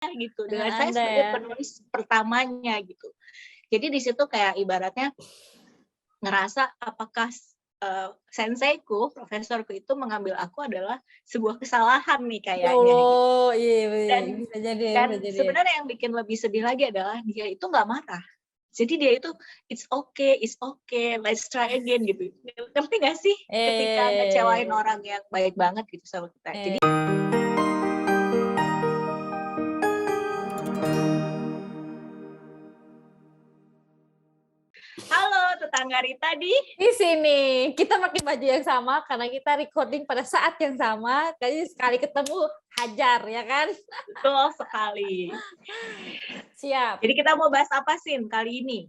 gitu, Dengan dengan saya Anda sebagai ya. penulis pertamanya gitu. Jadi di situ kayak ibaratnya ngerasa apakah senseiku, profesorku itu mengambil aku adalah sebuah kesalahan nih Ya kayaknya gitu. Allah, iya, Dan bisa jadi ya, bisa dan jadi ya. sebenarnya yang bikin lebih sedih lagi adalah dia itu nggak marah. Jadi dia itu it's okay, let's try again gitu. Ngerti nggak sih? Ketika ngecewain orang yang baik banget gitu sama kita. Jadi halo tetangga Rita di sini. Kita pakai baju yang sama karena kita recording pada saat yang sama. Kayaknya sekali ketemu hajar ya kan? betul sekali. Siap. Jadi kita mau bahas apa sih kali ini?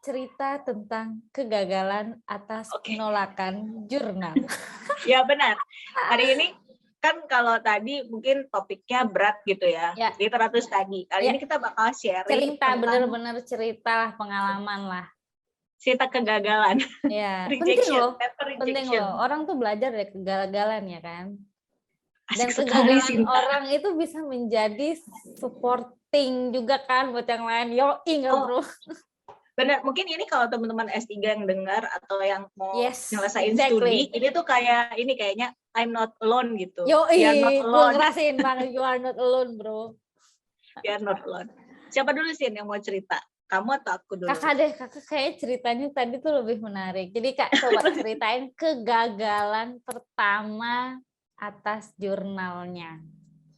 Cerita tentang kegagalan atas penolakan jurnal. Ya benar. Hari ini kan kalau tadi mungkin topiknya berat gitu ya, literatur tadi. Kali ini kita bakal sharing cerita, tentang bener-bener cerita pengalaman lah. Cerita kegagalan. Ya, Rejection, penting loh. Orang tuh belajar dari kegagalan ya kan. Dan Asik sekali, kegagalan orang itu bisa menjadi supporting juga kan buat yang lain. Yoi nggak bro? Benar, mungkin ini kalau teman-teman S3 yang dengar atau yang mau nyelesain studi, ini tuh kayak ini kayaknya I'm not alone gitu. Yoi, gue ngerasain banget you are not alone bro. You are not alone. Siapa dulu sih yang mau cerita? Kamu atau aku dulu? Kakak deh, kakak kayak ceritanya tadi tuh lebih menarik. Jadi kak coba ceritain kegagalan pertama atas jurnalnya.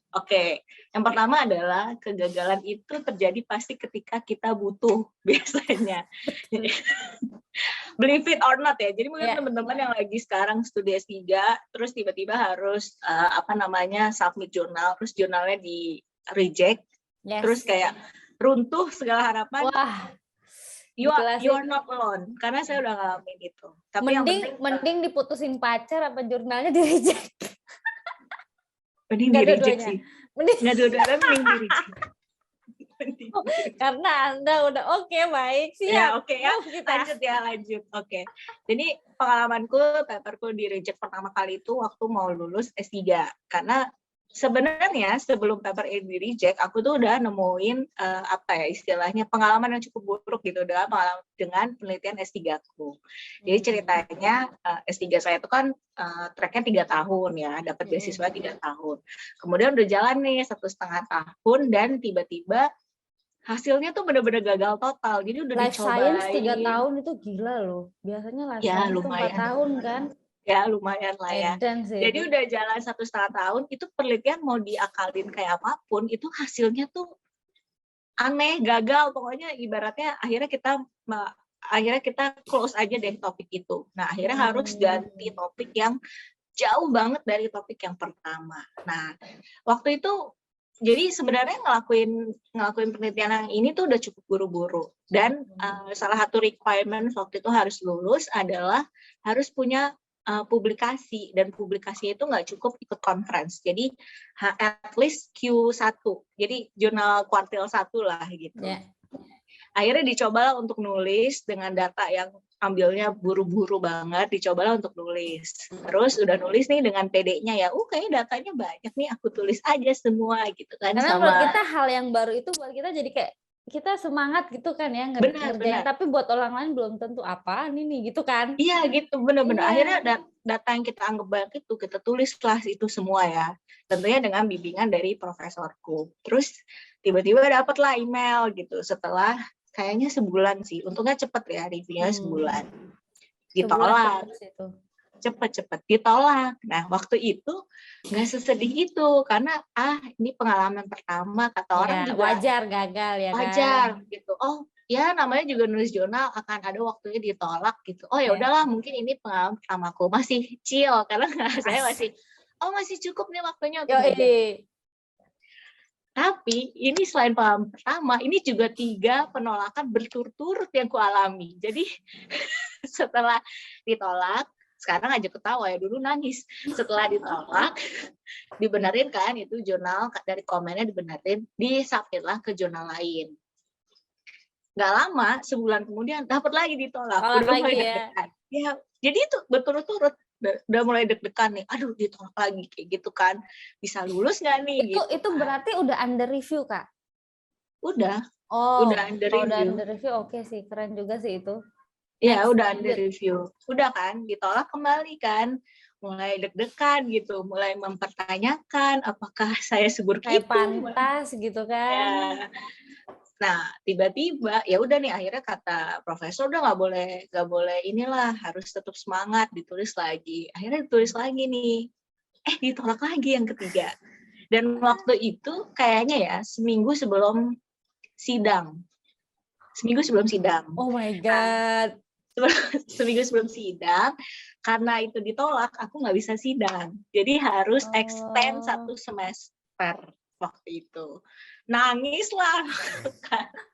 Oke, yang pertama adalah kegagalan itu terjadi pasti ketika kita butuh biasanya. Believe it or not ya. Jadi mungkin teman-teman yang lagi sekarang studi S3 terus tiba-tiba harus submit jurnal, terus jurnalnya di reject. Terus kayak runtuh segala harapan. Wah. You are not alone karena saya udah ngalamin itu. Tapi mending diputusin pacar apa jurnalnya di reject? Mending di reject sih. Nggak dua-duanya mending di reject. Karena Anda udah oke, baik, siap. Ya, oke ya. Lanjut. Oke. Jadi pengalamanku, paperku di reject pertama kali itu waktu mau lulus S3. Karena sebenarnya sebelum paper ini di reject, aku tuh udah nemuin istilahnya pengalaman yang cukup buruk gitu dengan penelitian S3-ku. Jadi ceritanya S3 saya itu kan tracknya 3 tahun ya, dapat beasiswa 3 tahun. Kemudian udah jalan nih 1,5 tahun dan tiba-tiba hasilnya tuh benar-benar gagal total. Jadi udah life dicobain. Science 3 tahun itu gila loh. Biasanya life science itu 4 tahun kan. Ya lumayan lah ya. Jadi udah jalan 1,5 tahun, itu penelitian mau diakalin kayak apapun, itu hasilnya tuh aneh, gagal. Pokoknya ibaratnya akhirnya kita close aja deh topik itu. Nah akhirnya harus ganti topik yang jauh banget dari topik yang pertama. Nah waktu itu jadi sebenarnya ngelakuin penelitian yang ini tuh udah cukup buru-buru. Dan salah satu requirement waktu itu harus lulus adalah harus punya publikasi, dan publikasi itu nggak cukup ikut conference. Jadi at least Q1, jadi jurnal kuartil 1 lah gitu. Akhirnya dicobalah untuk nulis dengan data yang ambilnya buru-buru banget, dicobalah untuk nulis. Terus udah nulis nih dengan PD-nya ya, kayaknya datanya banyak nih, aku tulis aja semua gitu kan. Karena buat kita hal yang baru itu buat kita jadi kayak kita semangat gitu kan ya ngerjain, tapi buat orang lain belum tentu apaan ini gitu kan. Iya gitu, bener-bener. Akhirnya data yang kita anggap banyak itu kita tulislah itu semua ya. Tentunya dengan bimbingan dari profesorku. Terus tiba-tiba dapatlah email gitu setelah kayaknya sebulan sih. Untungnya cepet ya, reviewnya sebulan. Ditolak. Cepet ditolak. Nah waktu itu nggak sesedih itu karena ini pengalaman pertama, kata orang juga wajar gagal ya kan. Wajar gitu. Ya namanya juga nulis jurnal akan ada waktunya ditolak gitu. Ya udahlah, mungkin ini pengalaman pertamaku, masih chill karena saya masih cukup nih waktunya untuk belajar. Tapi ini selain pengalaman pertama, ini juga 3 penolakan berturut-turut yang kualami. Jadi setelah ditolak, sekarang aja ketawa ya, dulu nangis. Setelah ditolak, dibenerin kan itu jurnal dari komennya dibenerin, disubmit lah ke jurnal lain. Nggak lama, sebulan kemudian dapat lagi ditolak. Udah mulai deg-degan. Ya, jadi itu berturut-turut udah mulai deg-degan nih, aduh ditolak lagi kayak gitu kan, bisa lulus nggak nih gitu. Itu berarti udah under review, Kak? Udah under kalau udah review. under review oke sih, keren juga sih itu. Ya udah under review, udah kan ditolak kembali kan, mulai deg-degan gitu, mulai mempertanyakan apakah saya seburuk kayak itu, pantas gitu kan. ya. Nah tiba-tiba ya udah nih, akhirnya kata profesor udah nggak boleh inilah, harus tetap semangat, ditulis lagi. Akhirnya ditulis lagi nih, ditolak lagi yang ketiga. Dan waktu itu kayaknya ya seminggu sebelum sidang. Oh my god. Seminggu sebelum sidang, karena itu ditolak, aku nggak bisa sidang. Jadi harus extend 1 semester waktu itu. Nangis lah.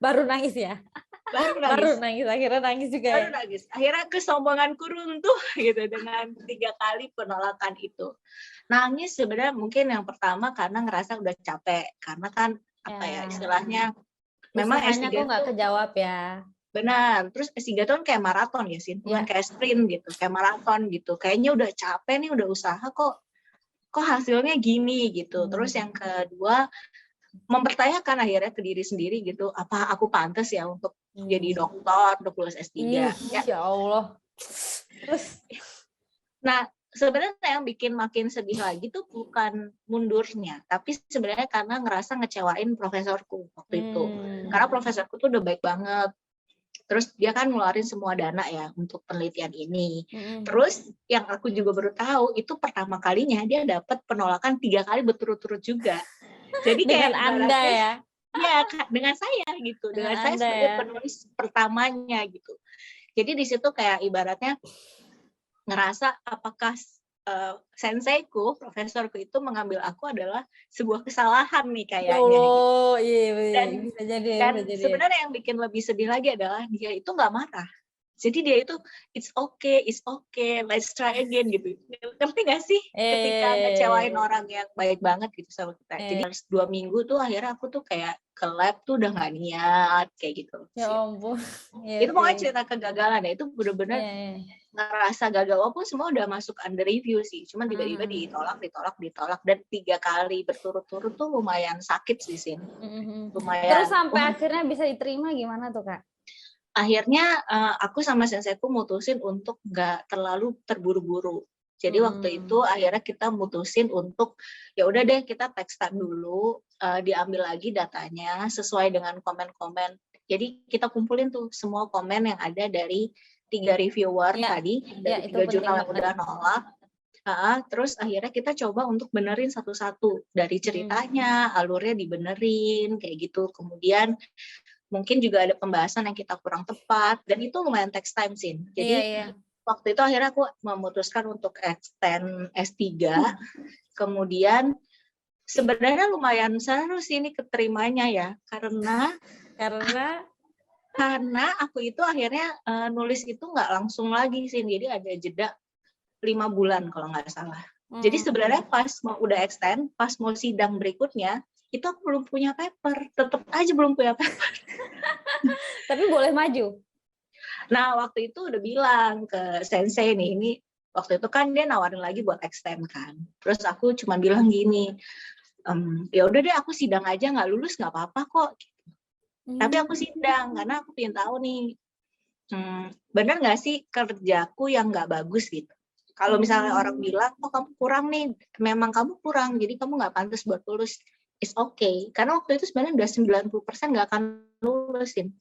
Baru nangis ya? Baru nangis. Akhirnya nangis juga ya? Baru nangis. Akhirnya kesombonganku runtuh gitu dengan 3 kali penolakan itu. Nangis sebenarnya mungkin yang pertama karena ngerasa udah capek. Karena kan istilahnya memang S3 kok nggak kejawab ya. Benar, terus S3 tuh kayak maraton ya sih, bukan kayak sprint gitu, kayak maraton gitu. Kayaknya udah capek nih, udah usaha kok hasilnya gini gitu. Terus yang kedua, mempertanyakan akhirnya ke diri sendiri gitu, apa aku pantas ya untuk jadi dokter, untuk lulus S3. Ya Allah. Nah, sebenarnya yang bikin makin sedih lagi tuh bukan mundurnya, tapi sebenarnya karena ngerasa ngecewain profesorku waktu itu. Karena profesorku tuh udah baik banget. Terus dia kan ngeluarin semua dana ya untuk penelitian ini. Terus yang aku juga baru tahu itu pertama kalinya dia dapat penolakan 3 kali berturut-turut juga. Jadi dengan kayak Anda ya? Iya, dengan saya gitu. Dengan saya sebagai penulis pertamanya gitu. Jadi di situ kayak ibaratnya ngerasa apakah senseiku, profesorku itu mengambil aku adalah sebuah kesalahan nih kayaknya. Oh iya, bisa jadi. Sebenarnya yang bikin lebih sedih lagi adalah dia itu nggak marah. Jadi dia itu it's okay, let's try again gitu. Ngerti nggak sih? Ketika ngecewain orang yang baik banget gitu sama kita. Jadi 2 minggu tuh akhirnya aku tuh kayak ke lab tuh udah nggak niat kayak gitu. Ya ampun. Itu pokoknya cerita kegagalan ya, itu bener-bener ngerasa gagal, walaupun semua udah masuk under review sih, cuman tiba-tiba ditolak dan 3 kali berturut-turut tuh lumayan sakit sih Sin. Lumayan. Terus sampai akhirnya bisa diterima gimana tuh Kak? Akhirnya aku sama senseiku mutusin untuk nggak terlalu terburu-buru. Jadi waktu itu akhirnya kita mutusin untuk ya udah deh kita text time dulu, diambil lagi datanya sesuai dengan komen-komen. Jadi kita kumpulin tuh semua komen yang ada dari 3 reviewer tadi, dari 3 jurnal yang udah nolak. Terus akhirnya kita coba untuk benerin satu-satu dari ceritanya, alurnya dibenerin kayak gitu. Kemudian mungkin juga ada pembahasan yang kita kurang tepat dan itu lumayan text time sih. Jadi waktu itu akhirnya aku memutuskan untuk extend S3. Kemudian sebenarnya lumayan seru sih ini keterimanya ya, karena aku itu akhirnya nulis itu nggak langsung lagi sih, jadi ada jeda 5 bulan kalau nggak salah. Jadi sebenarnya pas mau udah extend, pas mau sidang berikutnya itu aku belum punya paper, tetap aja belum punya paper. Tapi boleh maju. Nah waktu itu udah bilang ke sensei nih, ini waktu itu kan dia nawarin lagi buat extend kan. Terus aku cuma bilang gini, ya udah deh aku sidang aja, nggak lulus nggak apa-apa kok. Tapi aku sidang karena aku pengen tahu nih, benar nggak sih kerjaku yang nggak bagus gitu. Kalau misalnya orang bilang, oh kamu kurang nih, memang kamu kurang, jadi kamu nggak pantas buat lulus. It's okay. Karena waktu itu sebenarnya udah 90% nggak akan lulusin.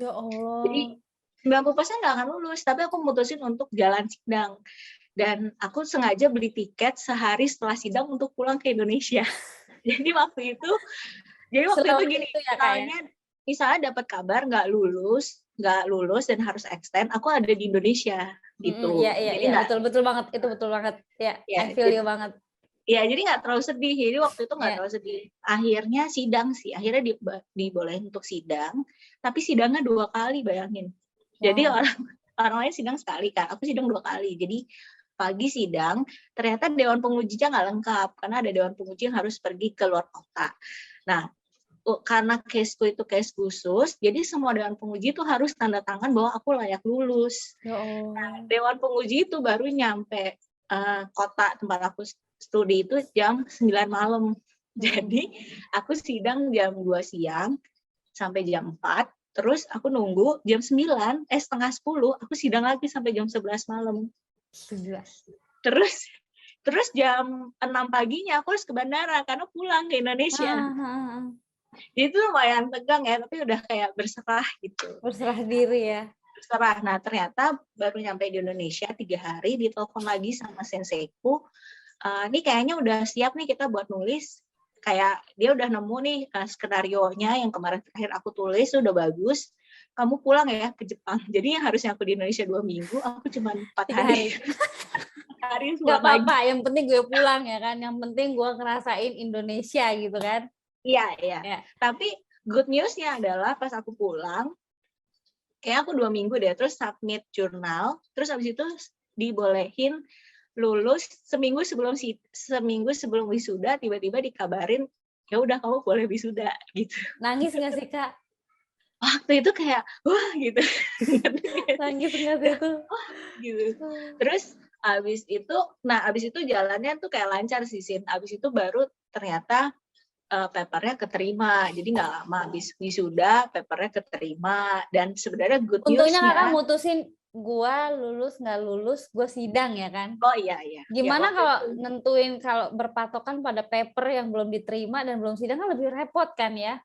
Ya Allah. Jadi 90% nggak akan lulus, tapi aku mutusin untuk jalan sidang. Dan aku sengaja beli tiket sehari setelah sidang untuk pulang ke Indonesia. Jadi waktu itu gini, misalnya dapat kabar nggak lulus dan harus extend, aku ada di Indonesia gitu. Iya, betul banget, itu betul banget. Ya, I feel you banget. Ya, jadi nggak terlalu sedih. Jadi waktu itu nggak terlalu sedih. Akhirnya sidang sih, akhirnya dibolehin untuk sidang, tapi sidangnya 2 kali, bayangin. Jadi orang lain sidang sekali kan, aku sidang 2 kali. Jadi pagi sidang, ternyata dewan pengujinya nggak lengkap karena ada dewan penguji yang harus pergi ke luar kota. Nah, karena caseku itu case khusus, jadi semua dewan penguji itu harus tanda tangan bahwa aku layak lulus. Nah, dewan penguji itu baru nyampe kota tempat aku studi itu jam 9 malam. Jadi aku sidang jam 2 siang sampai jam 4, terus aku nunggu jam 9, setengah 10, aku sidang lagi sampai jam 11 malam. Terus jam 6 paginya aku harus ke bandara karena pulang ke Indonesia. Jadi itu lumayan tegang ya, tapi udah kayak berserah gitu. Berserah diri ya. Berserah. Nah ternyata baru nyampe di Indonesia 3 hari, ditelepon lagi sama senseiku, ini kayaknya udah siap nih kita buat nulis. Kayak dia udah nemu nih skenario-nya yang kemarin terakhir aku tulis udah bagus. Kamu pulang ya ke Jepang. Jadi yang harusnya aku di Indonesia 2 minggu, aku cuma 4 hari. 4 hari nggak apa-apa, yang penting gue pulang ya kan. Yang penting gue ngerasain Indonesia gitu kan. Iya. Tapi good news-nya adalah pas aku pulang, kayak aku 2 minggu deh, terus submit jurnal, terus abis itu dibolehin lulus seminggu sebelum wisuda, tiba-tiba dikabarin ya udah kamu boleh wisuda gitu. Nangis nggak sih Kak? Waktu itu kayak wah gitu. Nangis nggak sih itu? Gitu. Terus abis itu jalannya tuh kayak lancar sih Sin. Abis itu baru ternyata papernya keterima, jadi nggak lama habis wisuda papernya keterima. Dan sebenarnya good news-nya, untungnya Kakak mutusin gua lulus nggak lulus gue sidang ya kan. Oh iya. Gimana ya, kalau nentuin, kalau berpatokan pada paper yang belum diterima dan belum sidang kan lebih repot kan ya.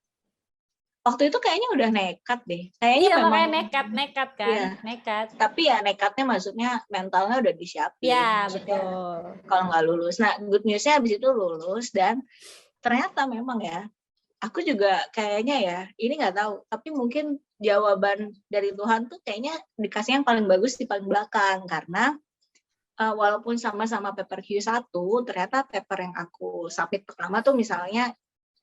Waktu itu kayaknya udah nekat deh. Kayaknya iya, memang nekat kan. Iya. Nekat. Tapi ya nekatnya maksudnya mentalnya udah disiapin. Ya betul. Kalau nggak lulus. Nah good news-nya habis itu lulus dan ternyata memang ya, aku juga kayaknya ya, ini nggak tahu, tapi mungkin jawaban dari Tuhan tuh kayaknya dikasih yang paling bagus di paling belakang, karena walaupun sama-sama paper Q1, ternyata paper yang aku submit pertama tuh misalnya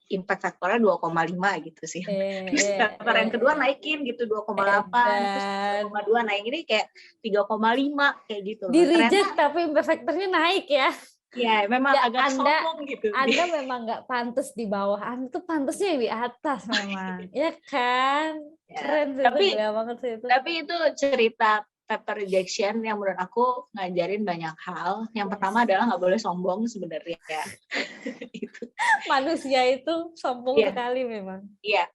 impact factor-nya 2,5 gitu sih. Terus paper yang kedua naikin gitu 2,8, terus 2,2 naik, ini kayak 3,5 kayak gitu. Di reject tapi impact factor-nya naik ya. Ya, memang agak sombong gitu. Anda memang nggak pantas di bawah, Anda tuh pantasnya di atas memang. Ya kan? Keren sih, gila banget sih itu. Tapi itu cerita paper rejection yang menurut aku ngajarin banyak hal. Yang pertama adalah nggak boleh sombong sebenarnya. Manusia itu sombong sekali memang. Iya,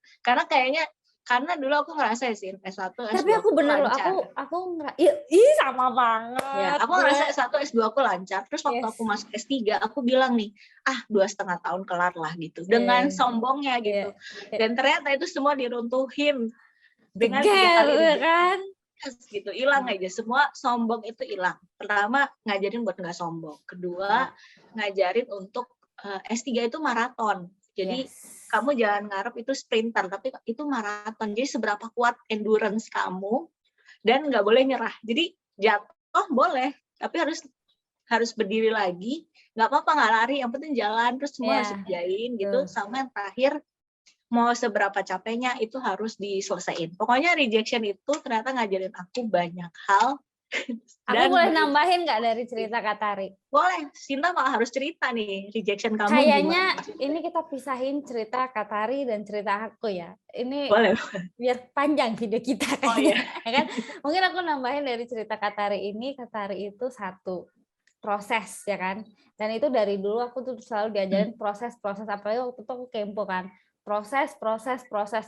karena dulu aku ngerasa sih S1, S2 tapi aku bener loh, aku sama banget. Ya, aku ngerasa S1, S2 aku lancar. Terus waktu aku masuk S3, aku bilang nih, 2,5 tahun kelar lah gitu. Dengan sombongnya gitu. Dan ternyata itu semua diruntuhin dengan 3 kali kan? Gitu, hilang aja. Semua sombong itu hilang. Pertama, ngajarin buat nggak sombong. Kedua, ngajarin untuk S3 itu maraton. Jadi kamu jangan ngarep itu sprinter, tapi itu maraton. Jadi seberapa kuat endurance kamu dan nggak boleh nyerah. Jadi jatuh boleh, tapi harus berdiri lagi. Nggak apa-apa nggak lari, yang penting jalan terus semua harus kerjain gitu. Sama yang terakhir, mau seberapa capeknya itu harus diselesaikan. Pokoknya rejection itu ternyata ngajarin aku banyak hal. Aku boleh nambahin nggak dari cerita Katari? Boleh, Sinta malah harus cerita nih rejection kamu. Kayaknya ini kita pisahin cerita Katari dan cerita aku ya. Ini boleh. Biar panjang video kita kan. Kan? Mungkin aku nambahin dari cerita Katari ini. Katari itu satu proses ya kan. Dan itu dari dulu aku tuh selalu diajarin proses apalagi waktu itu aku kempo kan. Proses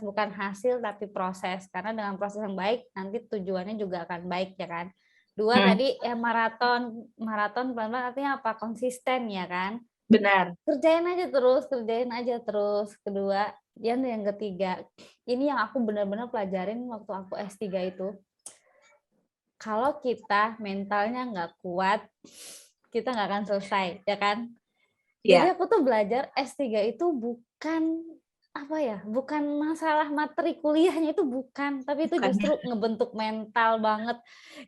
bukan hasil tapi proses. Karena dengan proses yang baik nanti tujuannya juga akan baik ya kan. Dua tadi ya maraton pelan-pelan artinya apa? Konsisten ya kan? Benar. Kerjain aja terus. Kedua, yang ketiga, ini yang aku benar-benar pelajarin waktu aku S3 itu. Kalau kita mentalnya nggak kuat, kita nggak akan selesai, ya kan? Jadi aku tuh belajar S3 itu bukan masalah materi kuliahnya itu bukan, tapi itu justru ngebentuk mental banget.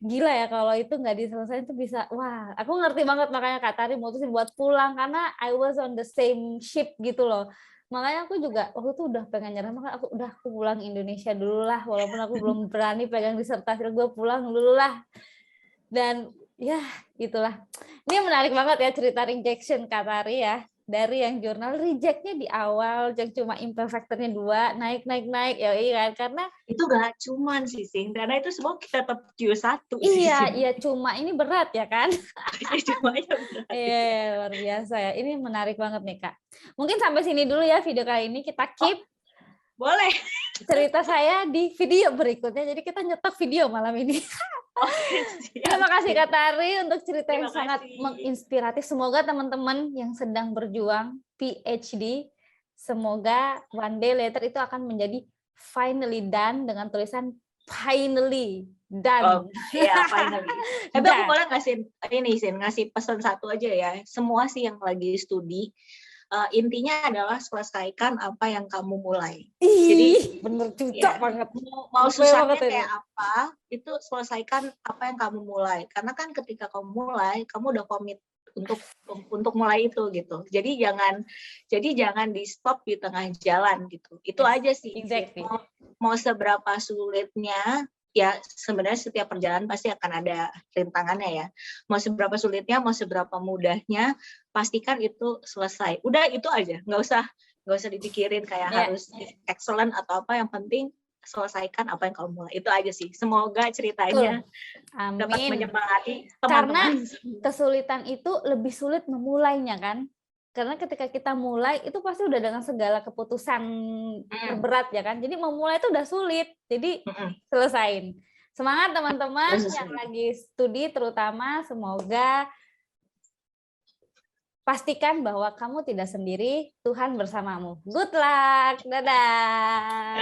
Gila ya kalau itu nggak diselesaikan itu bisa, wah, aku ngerti banget makanya Kak Tari mutusin buat pulang karena I was on the same ship gitu loh. Makanya aku juga waktu itu udah pengen nyerah, makanya aku pulang Indonesia dulu lah, walaupun aku belum berani pegang disertasi, gue pulang dulu lah. Dan ya itulah. Ini menarik banget ya cerita rejection Kak Tari ya. dari yang jurnal rejectnya di awal, yang cuma imperfect factornya 2, naik, ya iya kan, karena itu gak cuman sih, Sing, karena itu semua kita tetap Q1 sih. Iya, cuma ini berat ya kan? Cumanya berat. Iya, luar biasa ya. Ini menarik banget nih, Kak. Mungkin sampai sini dulu ya video kali ini, kita keep. Boleh. Cerita saya di video berikutnya, jadi kita nyetok video malam ini. Terima kasih Kak Tari untuk cerita yang sangat menginspiratif. Semoga teman-teman yang sedang berjuang PhD, semoga one day later itu akan menjadi finally done dengan tulisan finally done. Iya, finally. Tapi aku boleh ngasih pesan satu aja ya. Semua sih yang lagi studi, intinya adalah selesaikan apa yang kamu mulai. Jadi bener cocok banget. Mau susahnya kayak apa, itu selesaikan apa yang kamu mulai. Karena kan ketika kamu mulai, kamu udah komit untuk mulai itu gitu. Jadi jangan di stop di tengah jalan gitu. Itu aja sih. Exactly. Mau seberapa sulitnya, ya sebenarnya setiap perjalanan pasti akan ada rintangannya ya. Mau seberapa sulitnya, mau seberapa mudahnya, pastikan itu selesai. Udah itu aja, nggak usah dipikirin kayak harus excellent atau apa. Yang penting selesaikan apa yang kamu mulai. Itu aja sih. Semoga ceritanya dapat menyemangati teman-teman. Karena kesulitan itu lebih sulit memulainya kan. Karena ketika kita mulai itu pasti udah dengan segala keputusan terberat ya kan. Jadi memulai itu udah sulit. Jadi selesain. Semangat teman-teman yang lagi studi terutama, semoga pastikan bahwa kamu tidak sendiri, Tuhan bersamamu. Good luck. Dadah.